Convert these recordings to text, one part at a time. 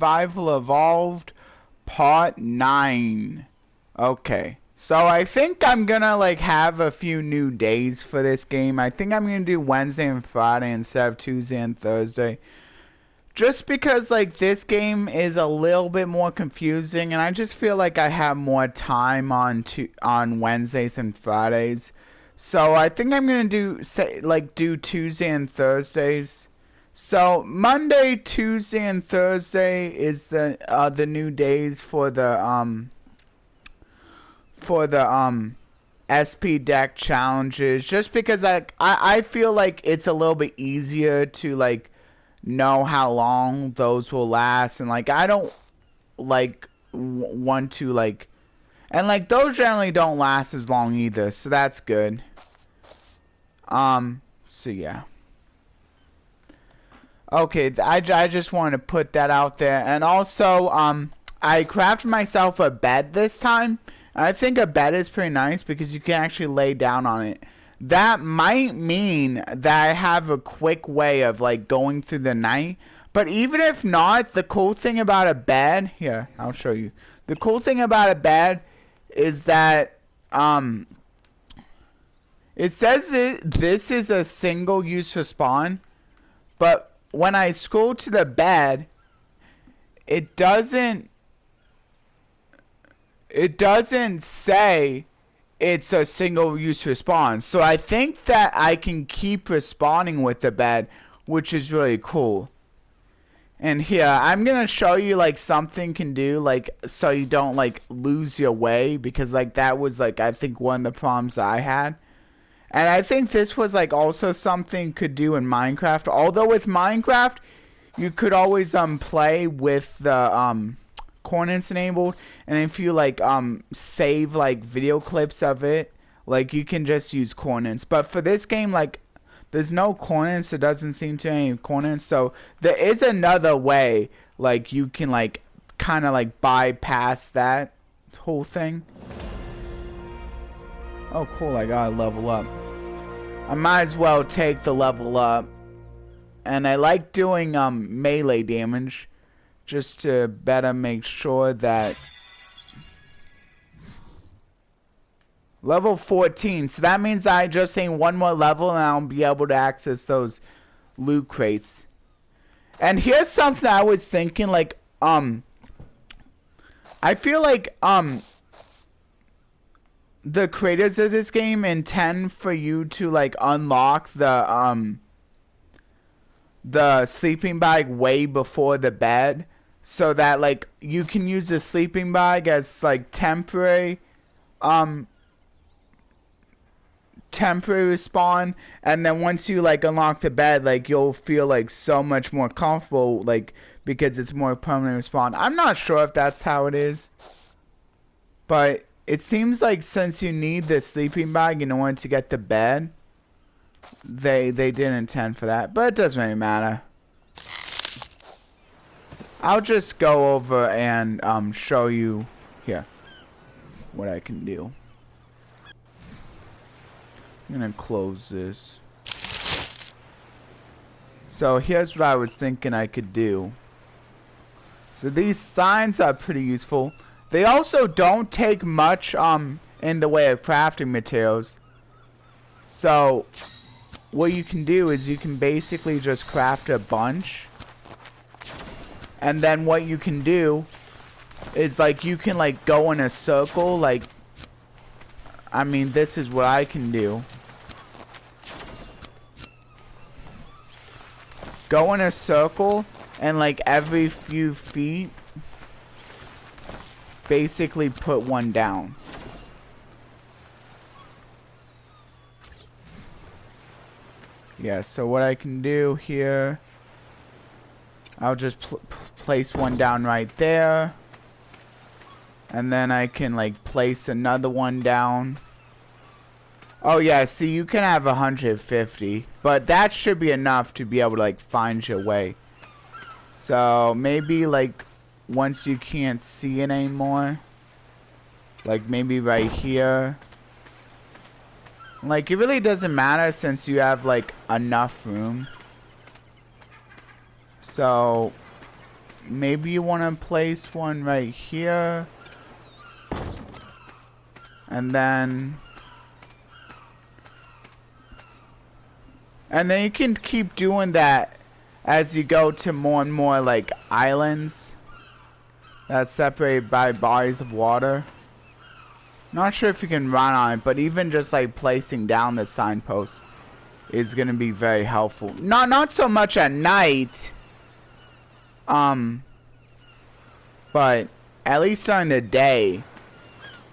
Survival Evolved Part 9. Okay. So I think I'm gonna like have a few new days for this game. I think I'm gonna do Wednesday and Friday instead of Tuesday and Thursday. Just because like this game is a little bit more confusing, and I just feel like I have more time on Wednesdays and Fridays. So I think I'm gonna do do Tuesday and Thursdays. So Monday, Tuesday, and Thursday is the new days for the SP deck challenges. Just because I feel like it's a little bit easier to like know how long those will last, and like I don't like want to like, and like those generally don't last as long either, so that's good. So yeah. Okay, I just wanted to put that out there. And also, I crafted myself a bed this time. I think a bed is pretty nice because you can actually lay down on it. That might mean that I have a quick way of, like, going through the night. But even if not, the cool thing about a bed... Here, I'll show you. The cool thing about a bed is that, it says this is a single use for spawn. But when I scroll to the bed, it doesn't say it's a single use response. So I think that I can keep respawning with the bed, which is really cool. And here, I'm gonna show you like something can do, like, so you don't like lose your way, because like that was like I think one of the problems I had. And I think this was like also something could do in Minecraft. Although with Minecraft, you could always play with the coordinates enabled, and if you like save like video clips of it, like you can just use coordinates. But for this game, like there's no coordinates, there doesn't seem to be any coordinates, so there is another way, like you can like kind of like bypass that whole thing. Oh cool, I gotta level up. I might as well take the level up. And I like doing melee damage, just to better make sure that... Level 14, so that means I just need one more level and I'll be able to access those loot crates. And here's something I was thinking, like, I feel like, the creators of this game intend for you to like unlock the sleeping bag way before the bed, so that like you can use the sleeping bag as like temporary respawn, and then once you like unlock the bed, like you'll feel like so much more comfortable, like because it's more permanent respawn. I'm not sure if that's how it is, but it seems like since you need the sleeping bag in order to get the bed, they didn't intend for that, but it doesn't really matter. I'll just go over and show you here what I can do. I'm gonna close this. So here's what I was thinking I could do. So these signs are pretty useful. They also don't take much in the way of crafting materials. So what you can do is you can basically just craft a bunch. And then what you can do is like you can like go in a circle, like, I mean, this is what I can do. Go in a circle and like every few feet basically put one down. Yeah, so what I can do here, I'll just place one down right there, and then I can like place another one down. Oh yeah, see, you can have 150, but that should be enough to be able to like find your way. So maybe like once you can't see it anymore, like maybe right here. Like it really doesn't matter since you have like enough room. So maybe you want to place one right here. And then you can keep doing that as you go to more and more like islands that's separated by bodies of water. Not sure if you can run on it, but even just like placing down the signpost is gonna be very helpful. Not so much at night. But at least during the day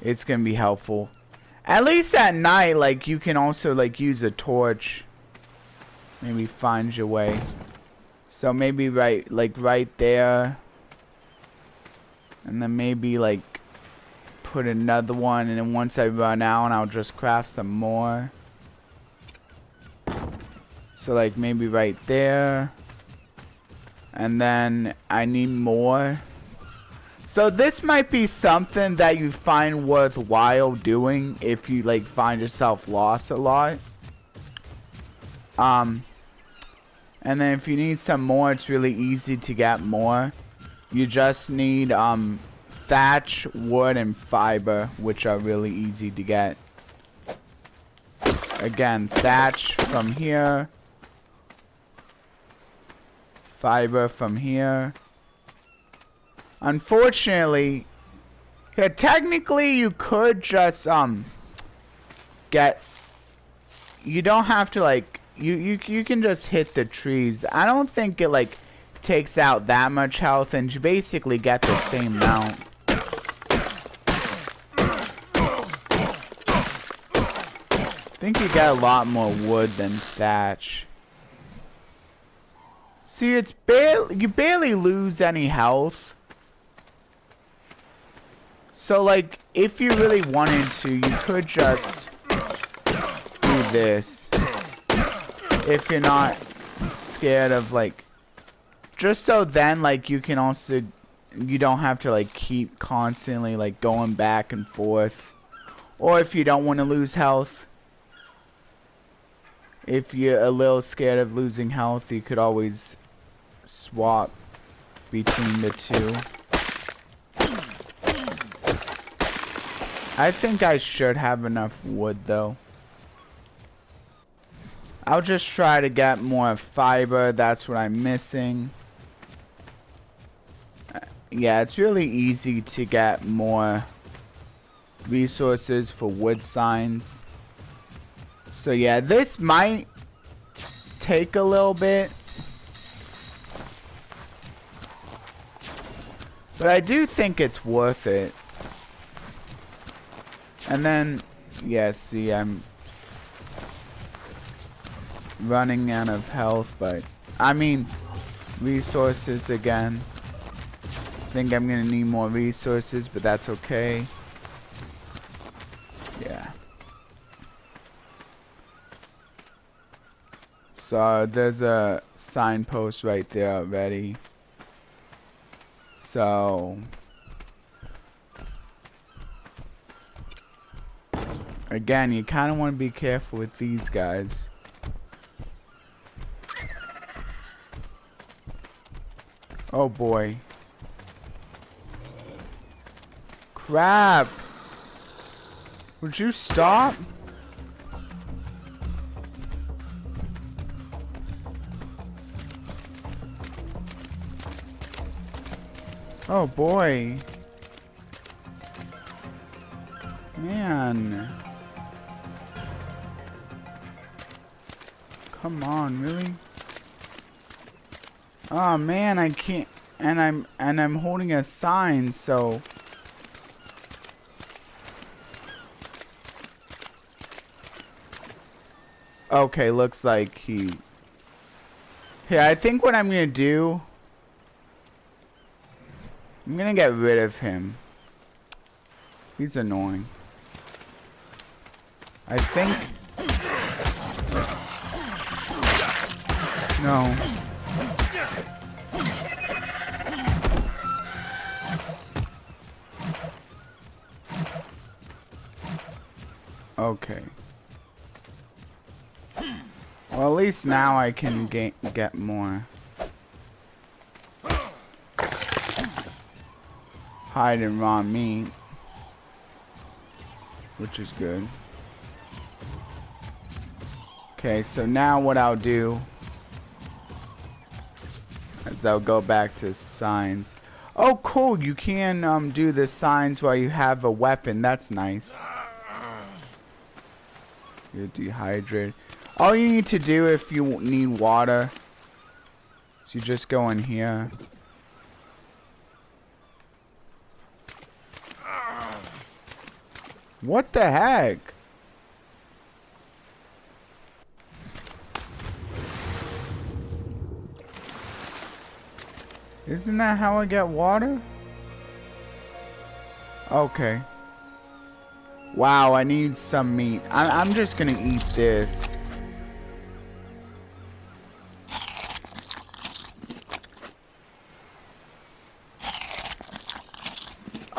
it's gonna be helpful. At least at night, like, you can also like use a torch. Maybe find your way. So maybe right there. And then maybe like put another one, and then once I run out I'll just craft some more. So like maybe right there. And then I need more. So this might be something that you find worthwhile doing if you like find yourself lost a lot. And then if you need some more, it's really easy to get more. You just need thatch, wood, and fiber, which are really easy to get. Again, thatch from here. Fiber from here. Unfortunately, yeah, technically you could just get. You don't have to like. You can just hit the trees. I don't think it like takes out that much health, and you basically get the same amount. I think you get a lot more wood than thatch. See, it's you barely lose any health. So like, if you really wanted to, you could just do this. If you're not scared of like, just so then like you can also, you don't have to like keep constantly like going back and forth. Or if you don't want to lose health, if you're a little scared of losing health, you could always swap between the two. I think I should have enough wood though. I'll just try to get more fiber. That's what I'm missing. Yeah, it's really easy to get more resources for wood signs. So yeah, this might take a little bit. But I do think it's worth it. And then, yeah, see, I'm running out of health, but I mean, resources again. I think I'm gonna need more resources, but that's okay. Yeah. So there's a signpost right there already. So again, you kind of want to be careful with these guys. Oh boy. Crap. Would you stop? Oh boy. Man. Come on, really? Oh man, I can't, and I'm holding a sign, so okay, looks like he. Yeah, I think what I'm gonna do, I'm gonna get rid of him. He's annoying. I think. No. Okay. Well, at least now I can get more. hiding raw meat, which is good. Okay, so now what I'll do is I'll go back to signs. Oh, cool! You can do the signs while you have a weapon. That's nice. You're dehydrated. All you need to do if you need water is you just go in here. What the heck? Isn't that how I get water? Okay. Wow, I need some meat. I'm just gonna eat this.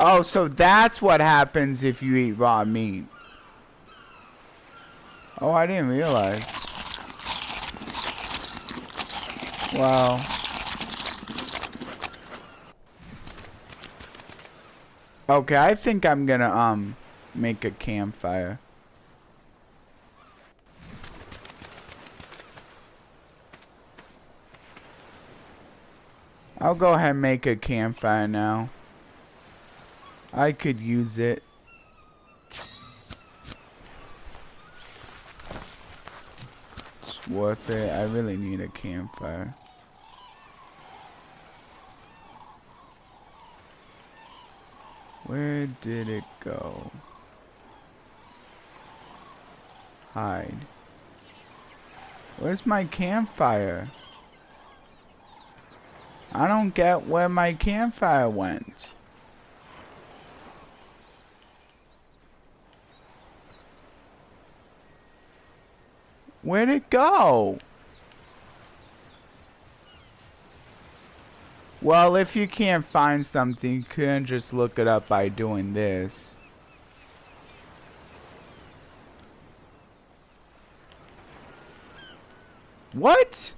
Oh, so that's what happens if you eat raw meat. Oh, I didn't realize. Wow. Okay, I think I'm gonna make a campfire. I'll go ahead and make a campfire now. I could use it. It's worth it. I really need a campfire. Where did it go? Hide. Where's my campfire? I don't get where my campfire went. Where'd it go? Well, if you can't find something, you can just look it up by doing this. What?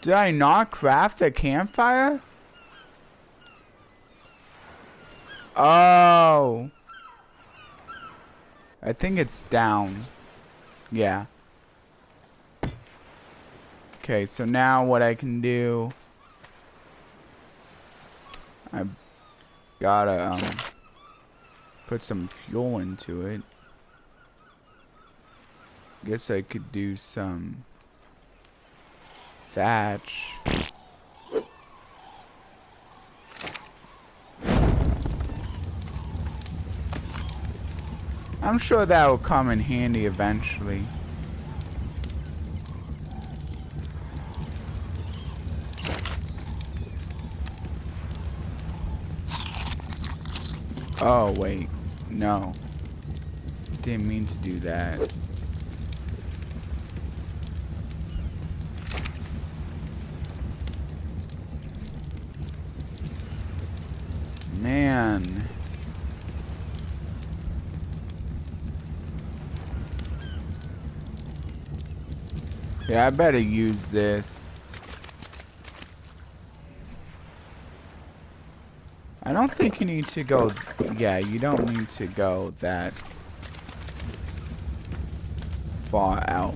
Did I not craft a campfire? Oh. I think it's down. Yeah. Okay, so now what I can do, I gotta put some fuel into it. Guess I could do some thatch. I'm sure that will come in handy eventually. Oh, wait. No. Didn't mean to do that. Man. Yeah, I better use this. I don't think you need to go... Yeah, you don't need to go that far out.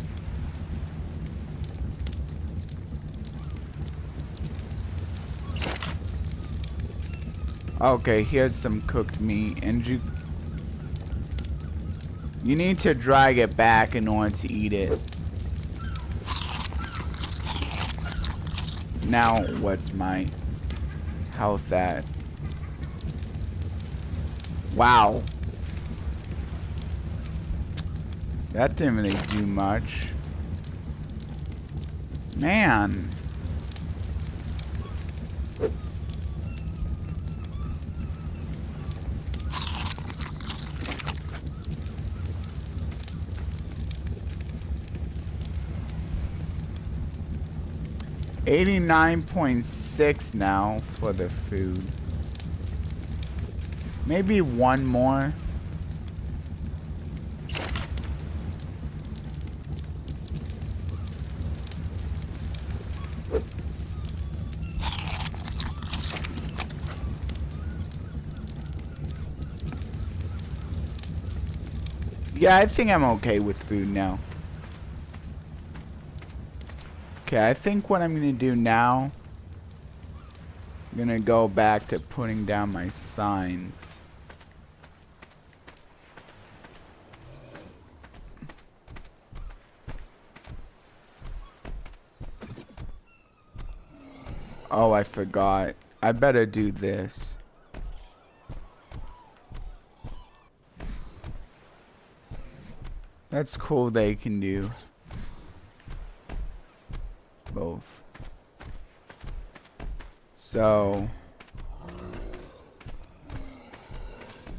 Okay, here's some cooked meat, and you need to drag it back in order to eat it. Now, what's my health at? Wow. That didn't really do much. Man. $89.6 now for the food. Maybe one more. Yeah, I think I'm okay with food now. Okay, I think what I'm gonna do now, I'm gonna go back to putting down my signs. Oh, I forgot. I better do this. That's cool they can do both. So,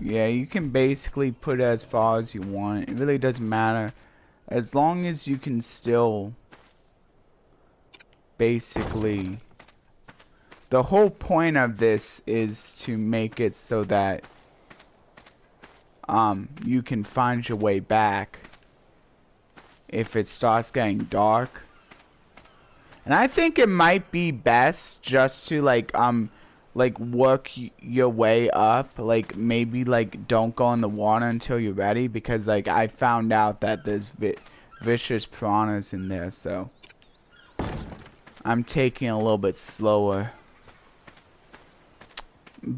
yeah, you can basically put it as far as you want. It really doesn't matter. As long as you can still basically... The whole point of this is to make it so that you can find your way back if it starts getting dark. And I think it might be best just to like work your way up, like maybe like don't go in the water until you're ready, because like I found out that there's vicious piranhas in there, so I'm taking it a little bit slower.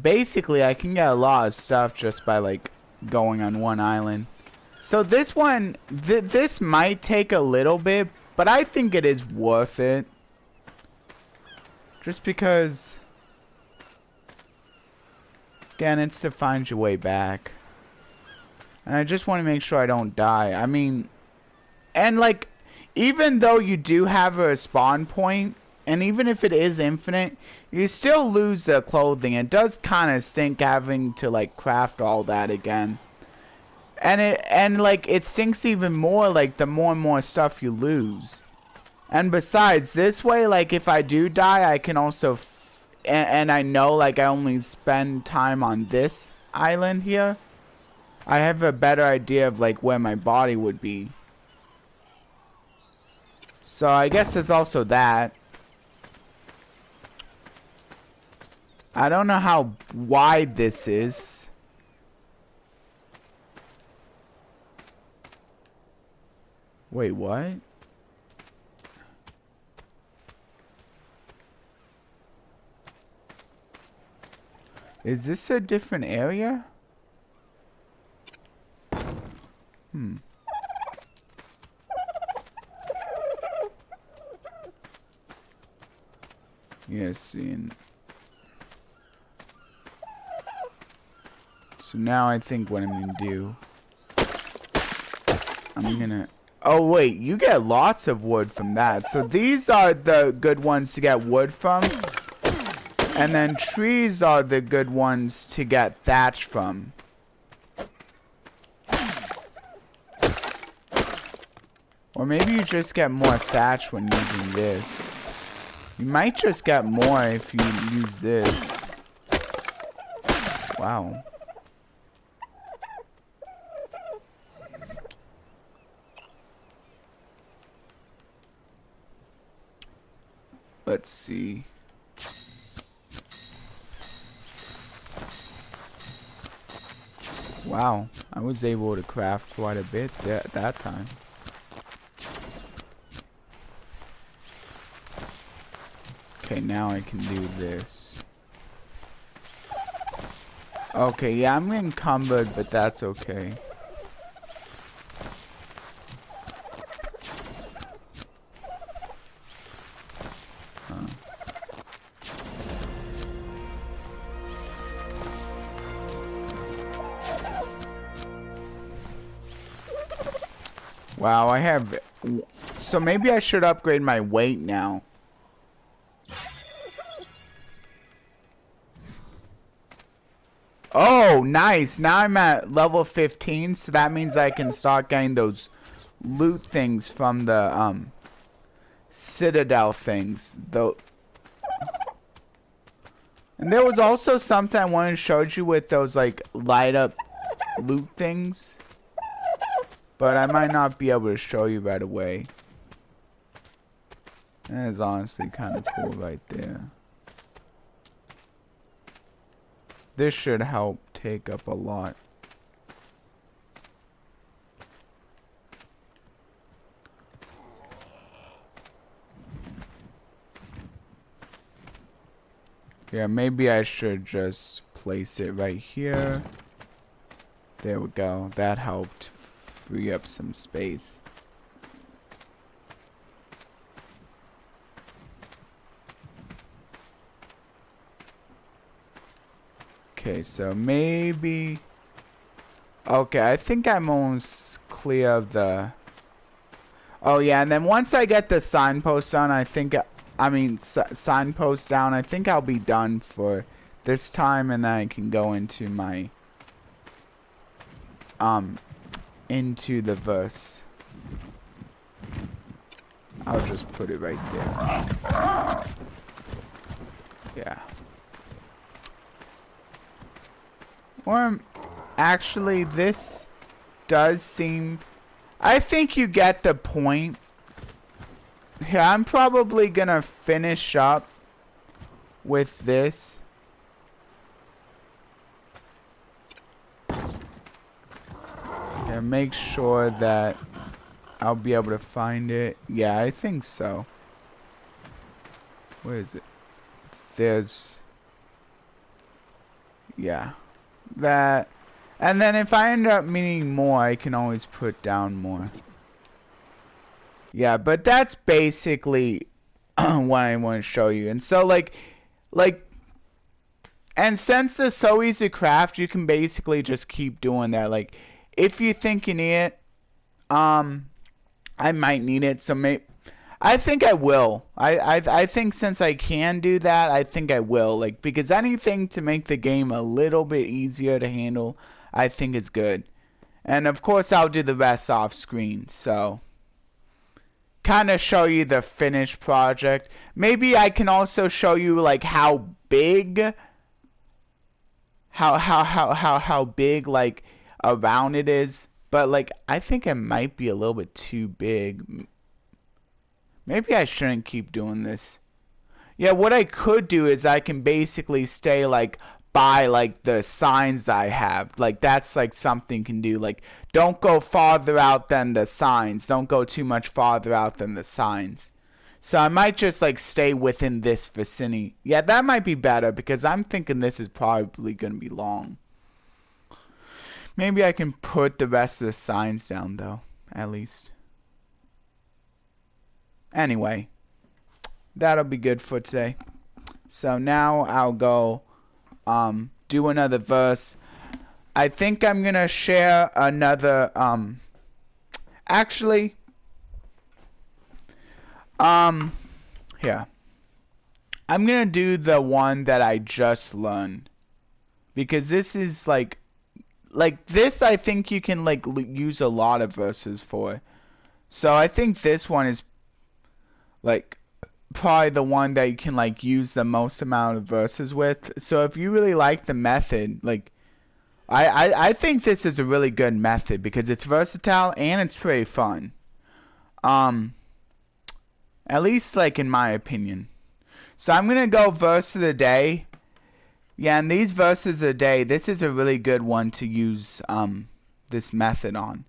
Basically, I can get a lot of stuff just by like going on one island. So this one, this might take a little bit, but I think it is worth it. Just because, again, it's to find your way back. And I just want to make sure I don't die. I mean, and like, even though you do have a spawn point, and even if it is infinite, you still lose the clothing. It does kind of stink having to like craft all that again. And like it stinks even more like the more and more stuff you lose. And besides, this way, like if I do die, I can also and I know like I only spend time on this island here. I have a better idea of like where my body would be. So I guess there's also that. I don't know how wide this is. Wait, what? Is this a different area? Hmm. Yes, and so now I think what I'm gonna do, I'm gonna... Oh wait, you get lots of wood from that. So these are the good ones to get wood from. And then trees are the good ones to get thatch from. Or maybe you just get more thatch when using this. You might just get more if you use this. Wow. Let's see. Wow, I was able to craft quite a bit that time. Okay, now I can do this. Okay, yeah, I'm encumbered, but that's okay. Wow, I have... So maybe I should upgrade my weight now. Oh, nice. Now I'm at level 15, so that means I can start getting those loot things from the, Citadel things. Though. And there was also something I wanted to show you with those, like, light up loot things. But I might not be able to show you right away. That is honestly kind of cool right there. This should help take up a lot. Yeah, maybe I should just place it right here. There we go. That helped free up some space. Okay, so maybe... Okay, I think I'm almost clear of the... Oh yeah, and then once I get the signpost done, I think... I mean, signpost down, I think I'll be done for this time, and then I can go into my... into the verse. I'll just put it right there. Yeah. Or, actually, this does seem... I think you get the point. Yeah, I'm probably gonna finish up with this. Yeah, make sure that I'll be able to find it. Yeah, I think so. Where is it? There's... Yeah. That... And then if I end up needing more, I can always put down more. Yeah, but that's basically what I want to show you. And so, like... And since it's so easy to craft, you can basically just keep doing that. Like, if you think you need it, I might need it, so I think I will. I think since I can do that, I think I will. Like, because anything to make the game a little bit easier to handle, I think is good. And of course, I'll do the rest off screen, so kind of show you the finished project. Maybe I can also show you like how big how big like around it is. But, like, I think it might be a little bit too big. Maybe I shouldn't keep doing this. Yeah, what I could do is I can basically stay, like, by, like, the signs I have. Like, that's, like, something you can do. Like, don't go farther out than the signs. Don't go too much farther out than the signs. So I might just, like, stay within this vicinity. Yeah, that might be better because I'm thinking this is probably going to be long. Maybe I can put the rest of the signs down, though, at least. Anyway, that'll be good for today. So now I'll go do another verse. I think I'm going to share another, actually, here. I'm going to do the one that I just learned. Because this is, like this I think you can like use a lot of verses for. So I think this one is like probably the one that you can like use the most amount of verses with. So if you really like the method, like I think this is a really good method because it's versatile and it's pretty fun. At least like in my opinion. So I'm gonna go verse of the day. Yeah, and these verses a day, this is a really good one to use this method on.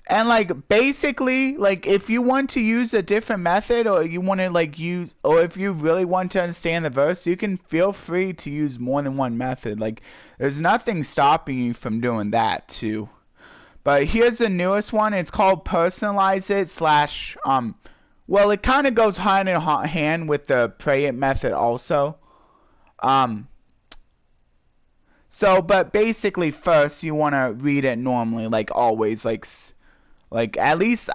And like basically, like if you want to use a different method or you want to like use, or if you really want to understand the verse, you can feel free to use more than one method. Like there's nothing stopping you from doing that too. But here's the newest one. It's called personalize it / well, it kind of goes hand in hand with the pray it method also. So, but basically first you want to read it normally, like always, like at least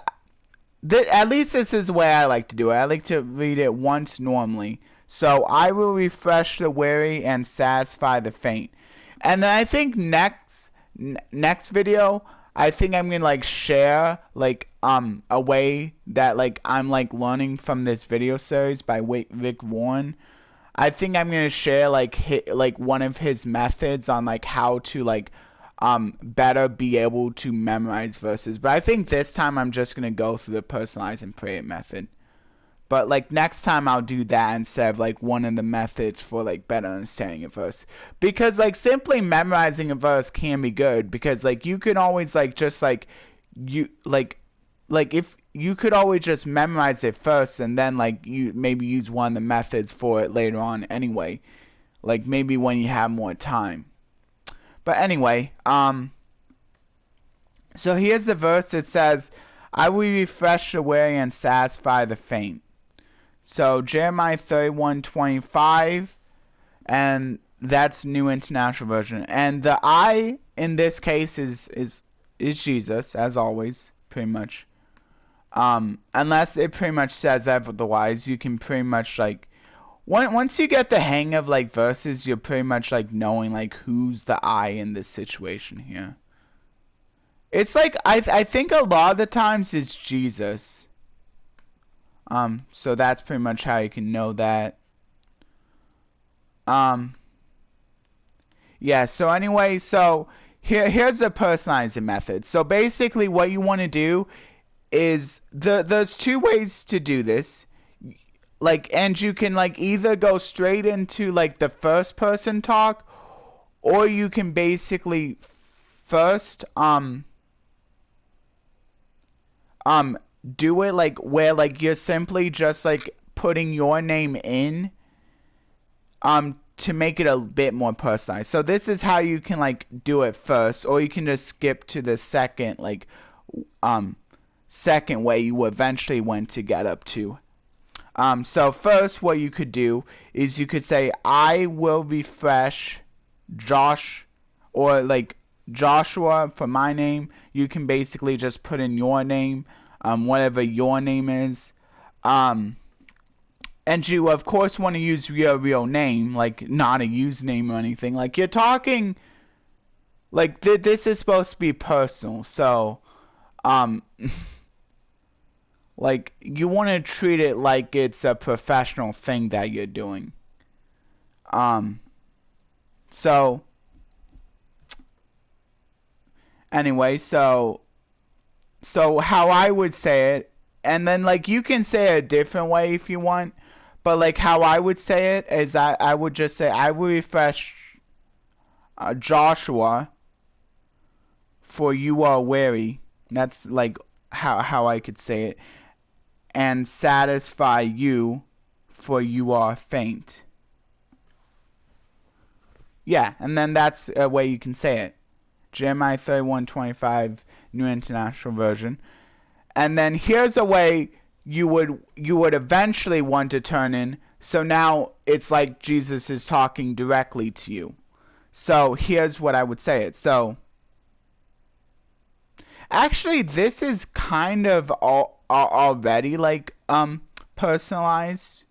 this is the way I like to do it. I like to read it once normally. So, I will refresh the weary and satisfy the faint. And then I think next video, I think I'm going to like share like a way that like I'm like learning from this video series by Rick Warren. I think I'm gonna share like one of his methods on like how to like better be able to memorize verses. But I think this time I'm just gonna go through the personalize and pray it method. But like next time I'll do that instead of like one of the methods for like better understanding a verse. Because like simply memorizing a verse can be good because like you can always like just like you like if you could always just memorize it first and then like you maybe use one of the methods for it later on anyway. Like maybe when you have more time. But anyway, so here's the verse that says, I will refresh the weary and satisfy the faint. So Jeremiah 31:25, and that's New International Version. And the I in this case is Jesus, as always, pretty much. Unless it pretty much says otherwise, you can pretty much like once you get the hang of like verses, you're pretty much like knowing like who's the I in this situation here. It's like I think a lot of the times it's Jesus. So that's pretty much how you can know that. Yeah, so anyway, so here's the personalizing method. So basically what you want to do is there's two ways to do this. Like, and you can like either go straight into like the first person talk, or you can basically first do it like where like you're simply just like putting your name in to make it a bit more personalized. So this is how you can like do it first, or you can just skip to the second like second way you eventually want to get up to. So first what you could do is you could say, I will refresh Josh, or like Joshua for my name. You can basically just put in your name, whatever your name is. And you of course want to use your real name, like not a username or anything. Like you're talking, like this is supposed to be personal, so like you want to treat it like it's a professional thing that you're doing. So anyway, so how I would say it, and then like you can say it a different way if you want, but like how I would say it is I would just say, I will refresh Joshua, for you are weary. That's like how I could say it. And satisfy you, for you are faint. Yeah, and then that's a way you can say it. Jeremiah 31:25, New International Version. And then here's a way you would eventually want to turn in. So now it's like Jesus is talking directly to you. So here's what I would say it. So actually this is kind of already like personalized.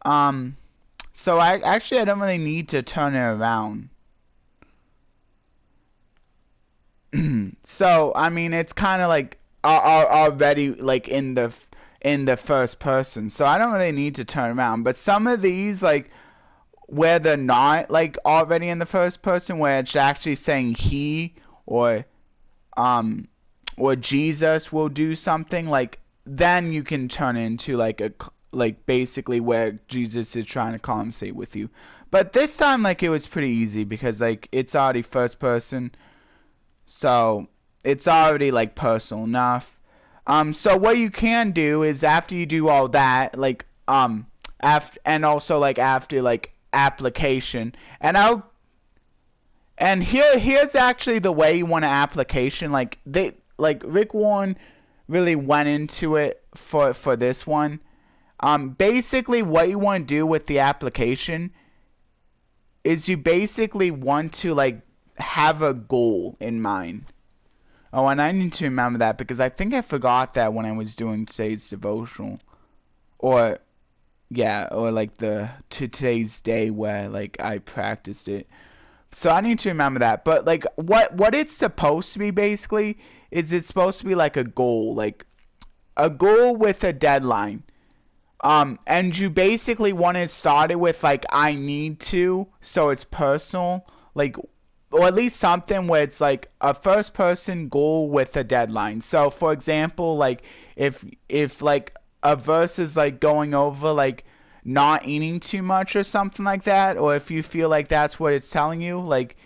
So I don't really need to turn it around. So I mean it's kind of like already like in the first person, so I don't really need to turn around. But some of these, like where they're not like already in the first person, where it's actually saying he or Jesus will do something, like then you can turn into like a like basically where Jesus is trying to conversate with you. But this time like it was pretty easy because like it's already first person, so it's already like personal enough. So what you can do is after you do all that, like after, and also like after like application, and here's actually the way you want an application. Like Rick Warren really went into it for this one. Basically what you want to do with the application is you basically want to like have a goal in mind. Oh, and I need to remember that because I think I forgot that when I was doing today's devotional, or like the today's day where like I practiced it. So I need to remember that. But like what it's supposed to be basically is it's supposed to be like a goal with a deadline. And you basically want to start it with like I need to, so it's personal, like, or at least something where it's like a first person goal with a deadline. So for example, like if like a verse is like going over like not eating too much or something like that, or if you feel like that's what it's telling you, like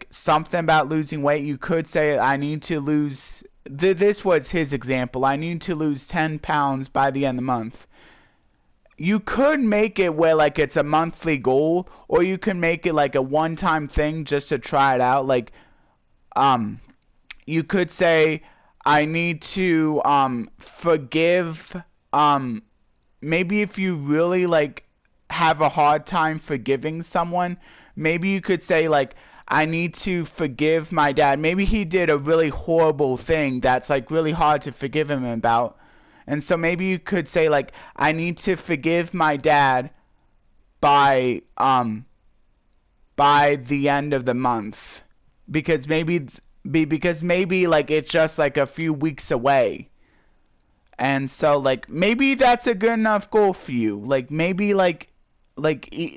something about losing weight, you could say I need to lose this was his example. I need to lose 10 pounds by the end of the month. You could make it where like it's a monthly goal, or you can make it like a one-time thing just to try it out. Like um you could say I need to forgive maybe if you really like have a hard time forgiving someone, maybe you could say like I need to forgive my dad. Maybe he did a really horrible thing that's like really hard to forgive him about. And so maybe you could say like I need to forgive my dad by the end of the month, because maybe like it's just like a few weeks away. And so like maybe that's a good enough goal for you. Like maybe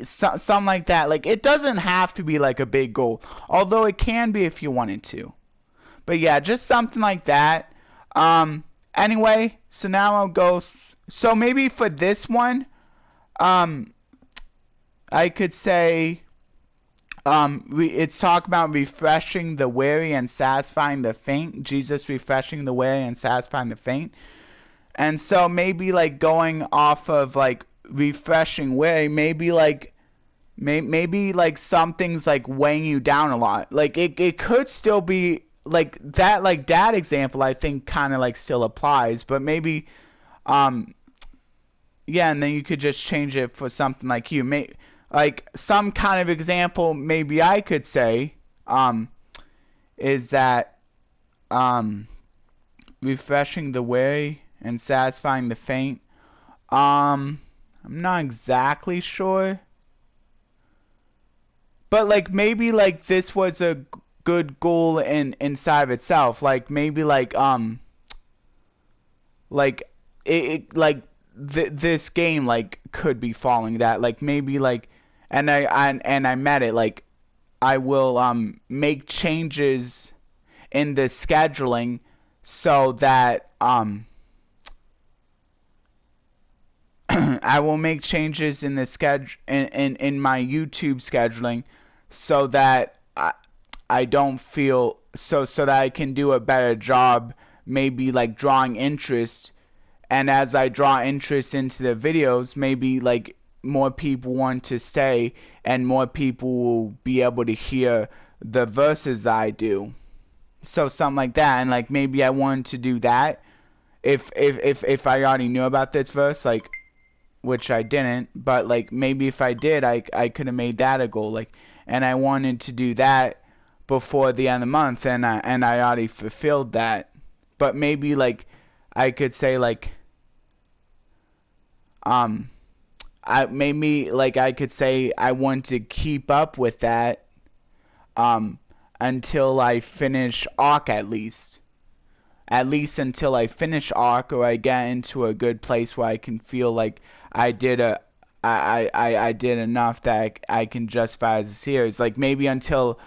something like that. Like it doesn't have to be like a big goal, although it can be if you wanted to. But yeah, just something like that. Anyway, so now I'll go. So maybe for this one, I could say, it's talk about refreshing the weary and satisfying the faint. Jesus refreshing the weary and satisfying the faint. And so maybe like going off of like refreshing weary, maybe like maybe like something's like weighing you down a lot. Like it could still be like that, like that example I think kind of like still applies, but maybe yeah, and then you could just change it for something like like some kind of example maybe I could say is that refreshing the weary and satisfying the faint. I'm not exactly sure, but like maybe like this was a good goal inside of itself. Like maybe like like this game like could be following that. Like maybe like and I met it. Like I will make changes in the scheduling so that I will make changes in the schedule in my YouTube scheduling so that I don't feel so that I can do a better job, maybe like drawing interest. And as I draw interest into the videos, maybe like more people want to stay and more people will be able to hear the verses I do. So something like that. And like maybe I wanted to do that if I already knew about this verse, like, which I didn't, but like maybe if I did, I could have made that a goal. Like, and I wanted to do that before the end of the month, and I already fulfilled that. But maybe like I could say like I could say I want to keep up with that until I finish Arc, at least until I finish Arc, or I get into a good place where I can feel like I did I did enough that I can justify as a series. Like maybe until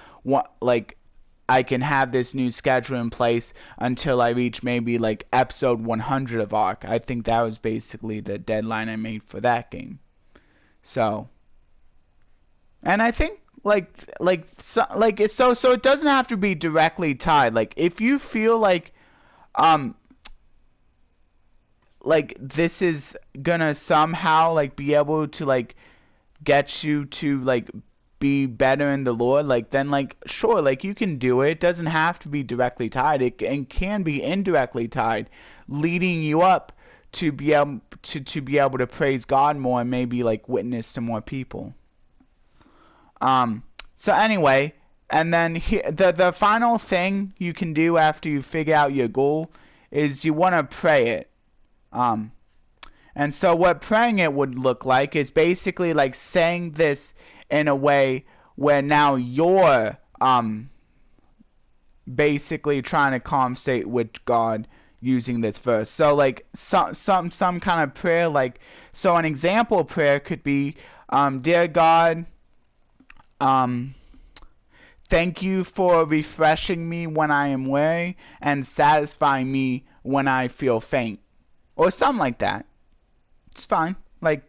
like I can have this new schedule in place until I reach maybe like episode 100 of Arc. I think that was basically the deadline I made for that game. So, and I think so it doesn't have to be directly tied. Like if you feel um like this is gonna somehow like be able to like get you to like be better in the Lord, like then like sure, like you can do it. It doesn't have to be directly tied. It and can be indirectly tied, leading you up to be able to praise God more and maybe like witness to more people. So anyway, and then the final thing you can do after you figure out your goal is you want to pray it. And so what praying it would look like is basically like saying this in a way where now you're basically trying to conversate with God using this verse. So like some kind of prayer, like so an example prayer could be dear God, thank you for refreshing me when I am weary and satisfying me when I feel faint. Or something like that. It's fine. Like,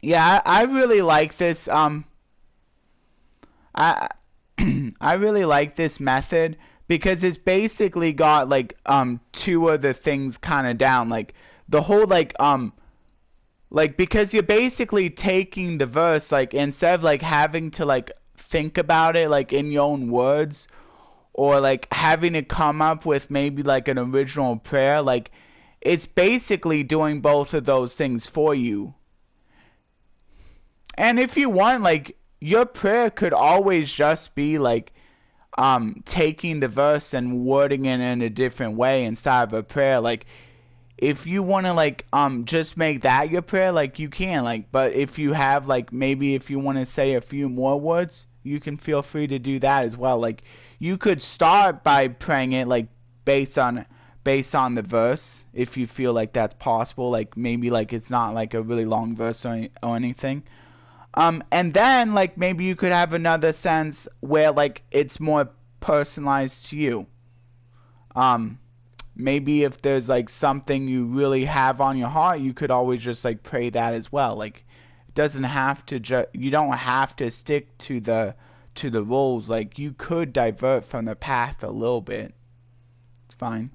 yeah, I really like this. I I really like this method because it's basically got like two of the things kind of down, like the whole like because you're basically taking the verse, like instead of like having to like think about it like in your own words, or like having to come up with maybe like an original prayer, like it's basically doing both of those things for you. And if you want, like your prayer could always just be like taking the verse and wording it in a different way inside of a prayer. Like if you want to like just make that your prayer, like you can, like, but if you have like maybe if you want to say a few more words, you can feel free to do that as well. Like you could start by praying it like based on the verse, if you feel like that's possible, like maybe like it's not like a really long verse or anything. And then like maybe you could have another sense where like it's more personalized to you. Um, Maybe if there's like something you really have on your heart, you could always just like pray that as well. Like it doesn't have to you don't have to stick to the rules. Like you could divert from the path a little bit. It's fine.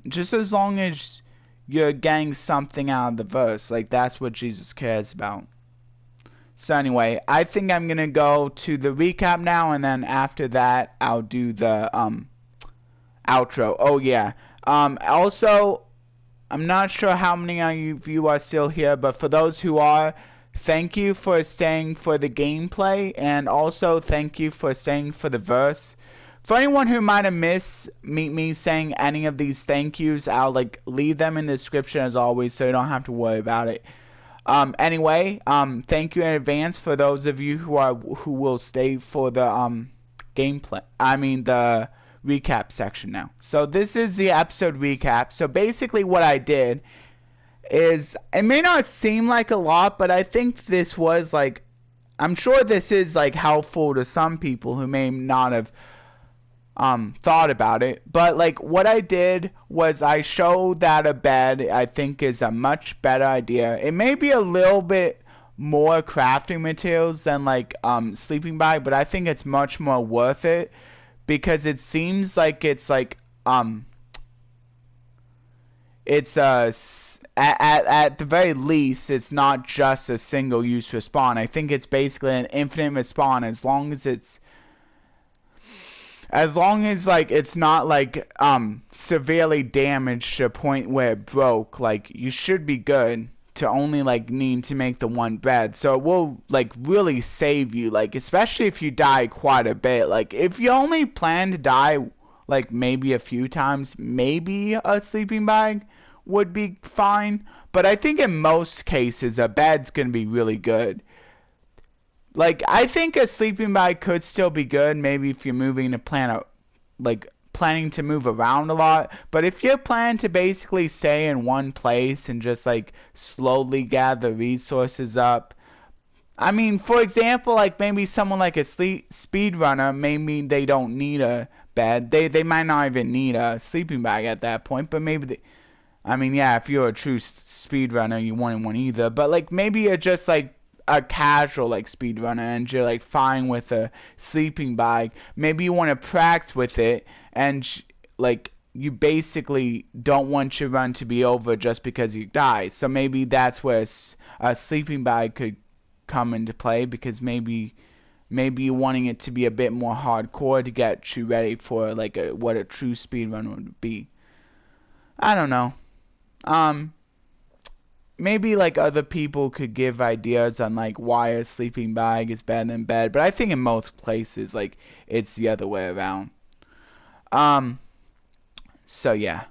Just as long as you're getting something out of the verse. Like that's what Jesus cares about. So anyway, I think I'm gonna go to the recap now, and then after that, I'll do the outro. Oh yeah. Also, I'm not sure how many of you are still here, but for those who are, thank you for staying for the gameplay, and also thank you for staying for the verse. For anyone who might have missed me saying any of these thank yous, I'll like leave them in the description as always, so you don't have to worry about it. Anyway, thank you in advance for those of you who will stay for the gameplay. I mean the recap section now. So this is the episode recap. So basically what I did is, it may not seem like a lot, but I think this was like, I'm sure this is like helpful to some people who may not have thought about it. But like what I did was I showed that a bed I think is a much better idea. It may be a little bit more crafting materials than like sleeping bag, but I think it's much more worth it because it seems like it's like it's at the very least it's not just a single use respawn. I think it's basically an infinite respawn as long as like it's not like severely damaged to a point where it broke. Like you should be good to only like need to make the one bed, so it will like really save you, like especially if you die quite a bit. Like if you only plan to die like maybe a few times, maybe a sleeping bag would be fine, but I think in most cases a bed's gonna be really good. Like I think a sleeping bag could still be good, maybe if you're moving to planning to move around a lot. But if you're planning to basically stay in one place and just like slowly gather resources up, I mean, for example, like maybe someone like a speedrunner, maybe they don't need a bed. They might not even need a sleeping bag at that point, but maybe I mean, yeah, if you're a true speedrunner, you wouldn't want either. But like maybe you're just like a casual like speedrunner and you're like fine with a sleeping bag. Maybe you want to practice with it, and like you basically don't want your run to be over just because you die. So maybe that's where a sleeping bag could come into play, because maybe you're wanting it to be a bit more hardcore to get you ready for like what a true speedrun would be. I don't know. Maybe like other people could give ideas on like why a sleeping bag is better than bed, but I think in most places like it's the other way around. So yeah.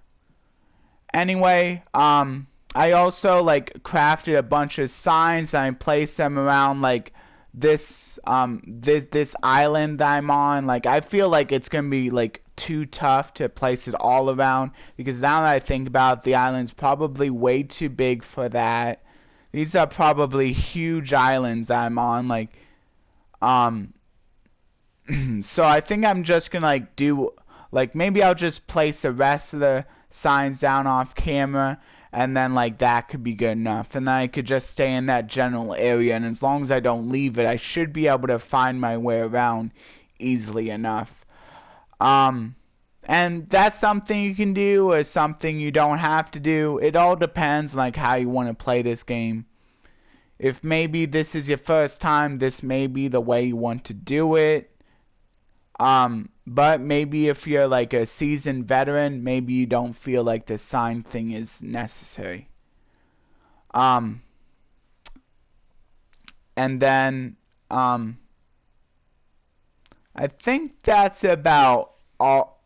Anyway, I also like crafted a bunch of signs and I placed them around like this this island that I'm on. Like I feel like it's gonna be like too tough to place it all around, because now that I think about it, the island's probably way too big for that. These are probably huge islands I'm on, like so I think I'm just gonna like do like maybe I'll just place the rest of the signs down off camera, and then like that could be good enough, and then I could just stay in that general area, and as long as I don't leave it, I should be able to find my way around easily enough. And that's something you can do or something you don't have to do. It all depends like how you want to play this game. If maybe this is your first time, this may be the way you want to do it. But maybe if you're like a seasoned veteran, maybe you don't feel like the sign thing is necessary. And then, I think that's about all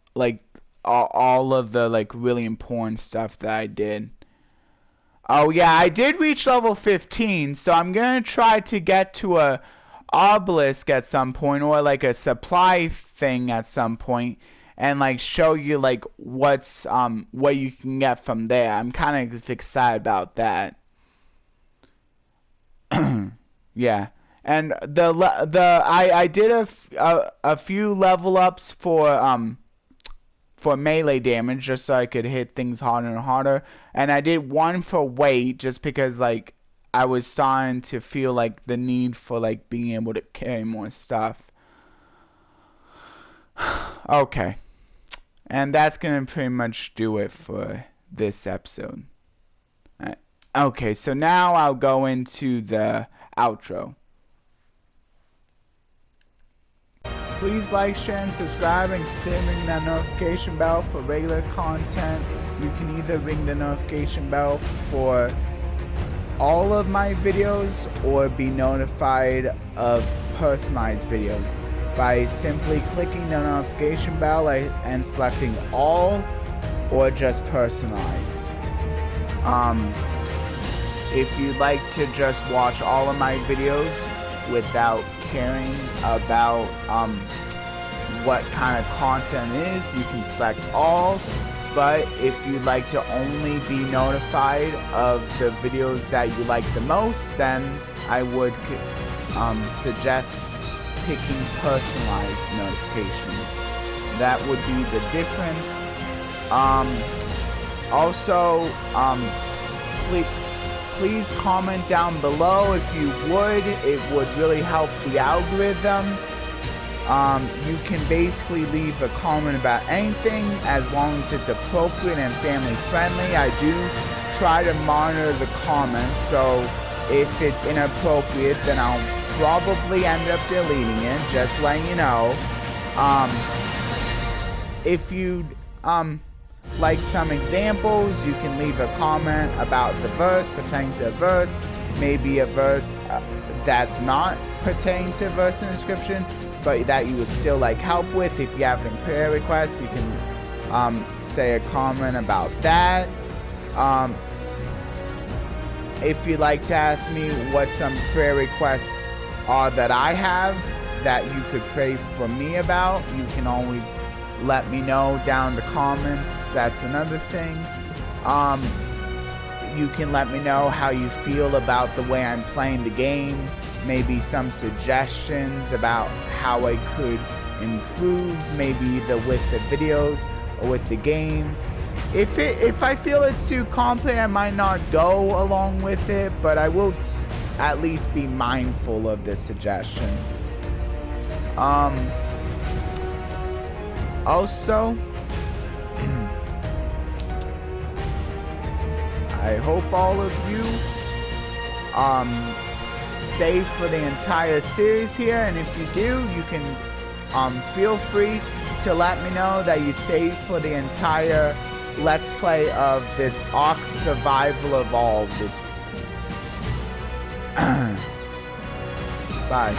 of the like really important stuff that I did. Oh yeah, I did reach level 15, so I'm gonna try to get to a obelisk at some point, or like a supply thing at some point, and like show you like what's what you can get from there. I'm kind of excited about that. Yeah. And I did a few level ups for melee damage, just so I could hit things harder and harder. And I did one for weight, just because like I was starting to feel like the need for like being able to carry more stuff. Okay. And that's gonna pretty much do it for this episode. Okay, so now I'll go into the outro. Please like, share, and subscribe, and consider ringing that notification bell for regular content. You can either ring the notification bell for all of my videos or be notified of personalized videos by simply clicking the notification bell and selecting all or just personalized. If you'd like to just watch all of my videos without caring about what kind of content is, you can select all. But if you'd like to only be notified of the videos that you like the most, then I would suggest picking personalized notifications. That would be the difference. Also, please comment down below if you would. It would really help the algorithm. You can basically leave a comment about anything as long as it's appropriate and family friendly. I do try to monitor the comments, so if it's inappropriate, then I'll probably end up deleting it, just letting you know. If you'd like some examples, you can leave a comment about the verse pertaining to a verse, maybe a verse that's not pertaining to a verse in the description, but that you would still like help with. If you have any prayer requests, you can say a comment about that. If you'd like to ask me what some prayer requests are that I have that you could pray for me about, you can always let me know down in the comments. That's another thing. You can let me know how you feel about the way I'm playing the game, maybe some suggestions about how I could improve, maybe either with the videos or with the game. If I feel it's too complicated, I might not go along with it, but I will at least be mindful of the suggestions. Also, I hope all of you stay for the entire series here, and if you do, you can feel free to let me know that you stayed for the entire Let's Play of this Ark Survival Evolved. Bye.